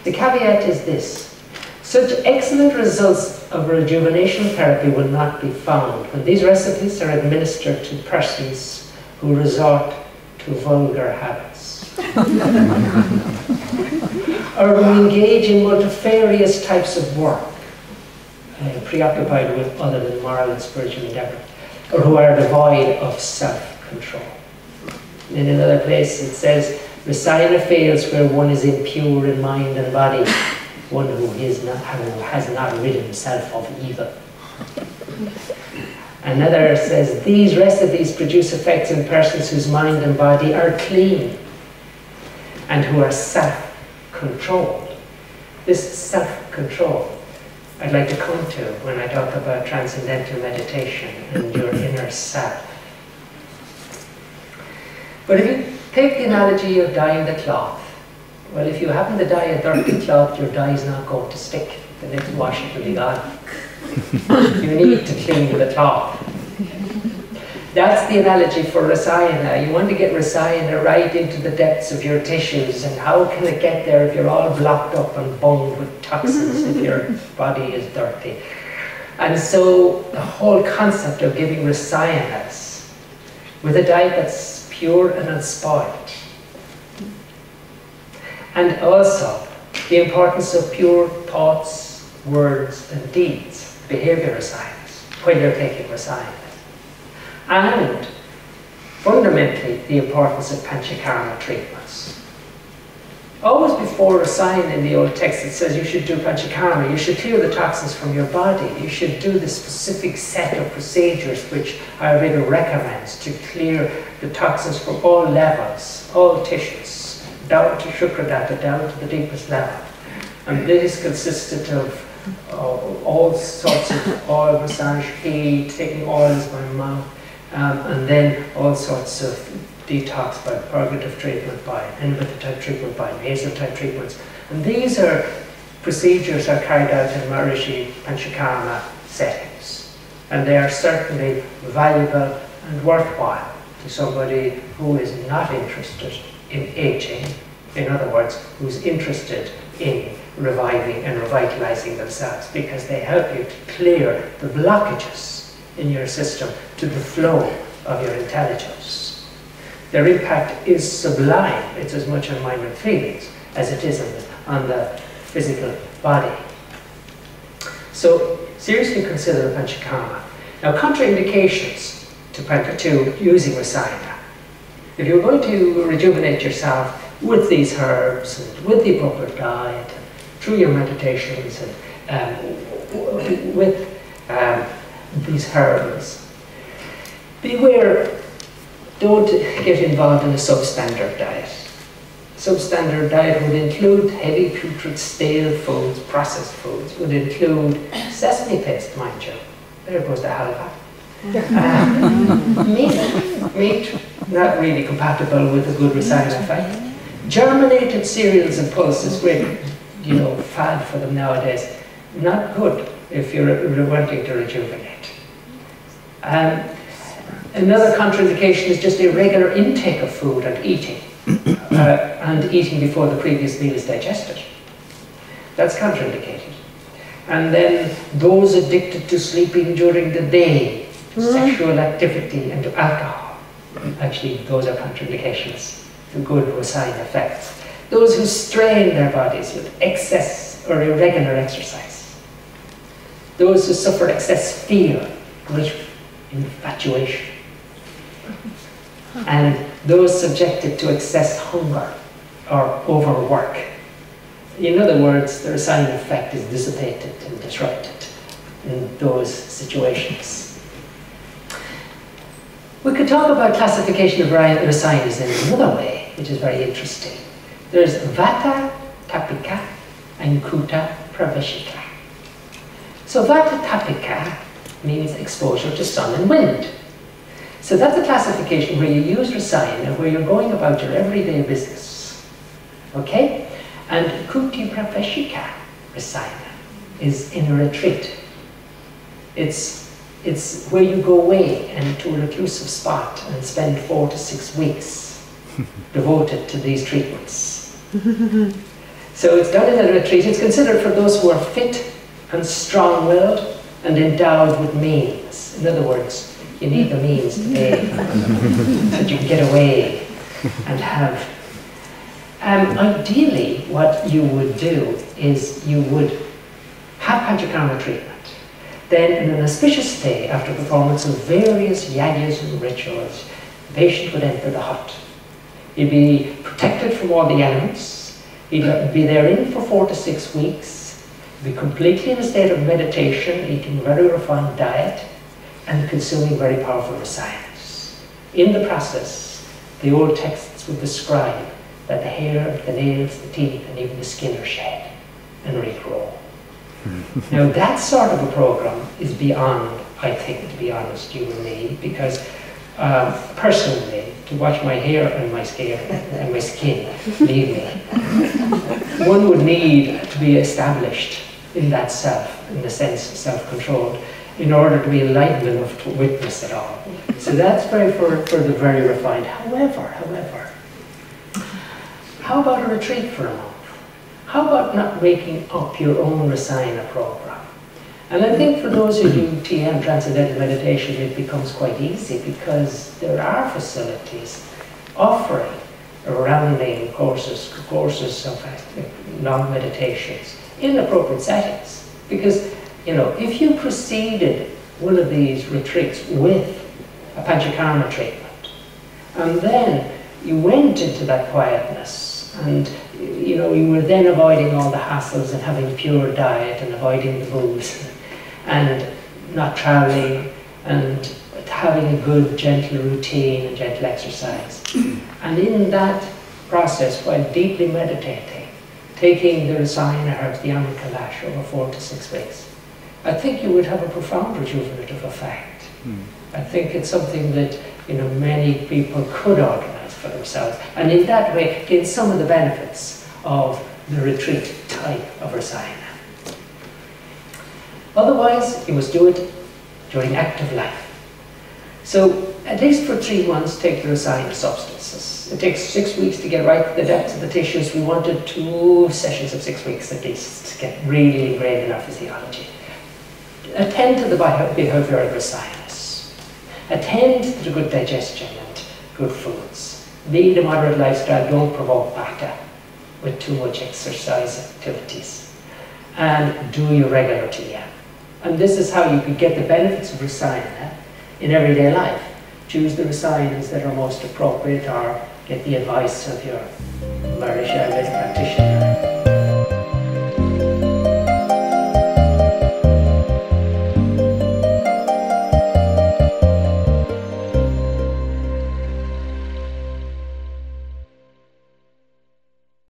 The caveat is this: such excellent results of rejuvenation therapy will not be found when these recipes are administered to persons who resort to vulgar habits or who engage in multifarious types of work, preoccupied with other than moral and spiritual endeavor, or who are devoid of self-control. In another place it says, Rasayana fails where one is impure in mind and body, one who has not rid himself of evil. Another says, these recipes produce effects in persons whose mind and body are clean and who are self-controlled. This self-control I'd like to come to when I talk about transcendental meditation and your inner self. But if you take the analogy of dyeing the cloth, well, if you happen to dye a dirty cloth, your dye is not going to stick. The next wash it will be gone. You need to clean the cloth. That's the analogy for Rasayana. You want to get Rasayana right into the depths of your tissues, and how can it get there if you're all blocked up and bunged with toxins, if your body is dirty? And so the whole concept of giving Rasayanas with a diet that's pure and unspoiled, and also the importance of pure thoughts, words and deeds, behavior Rasayanas, when you're taking Rasayanas. And fundamentally the importance of panchakarma treatments. Always before a sign in the old text it says you should do panchakarma, you should clear the toxins from your body, you should do the specific set of procedures which Ayurveda recommends to clear the toxins from all levels, all tissues, down to Shukradata, down to the deepest level. And this consisted of all sorts of oil massage, heat, taking oils by mouth, and then all sorts of detox by purgative treatment, by inhibitor type treatment, by nasal type treatments. And these are procedures are carried out in Maharishi Panchakarma settings. And they are certainly valuable and worthwhile to somebody who is not interested in aging, in other words, who's interested in reviving and revitalizing themselves, because they help you to clear the blockages in your system to the flow of your intelligence. Their impact is sublime. It's as much on mind and feelings as it is on the physical body. So seriously consider Panchakarma. Now, contraindications to using Rasayana. If you're going to rejuvenate yourself with these herbs and with the appropriate diet, and through your meditations and with these herbs, beware, don't get involved in a substandard diet. Substandard diet would include heavy putrid stale foods, processed foods, would include sesame paste, mind you. There goes the halva. Meat, not really compatible with a good Rasayana effect. Germinated cereals and pulses, great, fad for them nowadays. Not good if you're wanting to rejuvenate. Another contraindication is just irregular intake of food and eating, and eating before the previous meal is digested. That's contraindicated. And then those addicted to sleeping during the day, to sexual activity and to alcohol. Actually, those are contraindications to good Rasayana effects. Those who strain their bodies with excess or irregular exercise. Those who suffer excess fear, great infatuation. And those subjected to excess hunger or overwork. In other words, the Rasayana effect is dissipated and disrupted in those situations. We could talk about classification of Rasayanas in another way, which is very interesting. There's Vata Tapika and Kuta Praveshika. So Vata Tapika means exposure to sun and wind. So that's a classification where you use Rasayana, where you're going about your everyday business. Okay? And Kuti Praveshika Rasayana is in a retreat. It's where you go away and to a reclusive spot and spend 4 to 6 weeks devoted to these treatments. So it's done in a retreat. It's considered for those who are fit and strong-willed and endowed with means. In other words, you need the means to pay so that you can get away and have. Ideally, what you would do is you would have panchakarma treatment. Then, in an auspicious day, after performance of various yagyas and rituals, the patient would enter the hut. He'd be protected from all the elements. He'd be therein for 4 to 6 weeks. He'd be completely in a state of meditation, eating a very refined diet, and consuming very powerful rasayanas. In the process, the old texts would describe that the hair, the nails, the teeth, and even the skin are shed and regrow. Now that sort of a program is beyond, I think, to be honest, you and me, because personally, to watch my hair and my skin, believe me, one would need to be established in that self, in the sense of self-controlled, in order to be enlightened enough to witness it all. So that's very for the very refined. However, how about a retreat for a month? How about not making up your own Rasayana program? And I think for those who do TM, Transcendental Meditation, it becomes quite easy because there are facilities offering rounding courses of long meditations in appropriate settings. Because, you know, if you preceded one of these retreats with a panchakarma treatment, and then you went into that quietness, and you know, you were then avoiding all the hassles and having a pure diet and avoiding the booze and not traveling and having a good gentle routine and gentle exercise. And in that process, while deeply meditating, taking the Rasayana herbs, the Amrit Kalash, over 4 to 6 weeks, I think you would have a profound rejuvenative effect. I think it's something that, you know, many people could organize for themselves, and in that way gain some of the benefits of the retreat type of Rasayana. Otherwise, you must do it during active life. So, at least for 3 months, take the Rasayana substances. It takes 6 weeks to get right to the depths of the tissues. We wanted 2 sessions of 6 weeks at least to get really ingrained in our physiology. Attend to the behavioral Rasayanas. Attend to the good digestion and good foods. Lead a moderate lifestyle. Don't provoke Vata with too much exercise activities. And do your regular TM. And this is how you can get the benefits of Rasayana in everyday life. Choose the Rasayanas that are most appropriate, or get the advice of your Maharishi Ayurveda practitioner.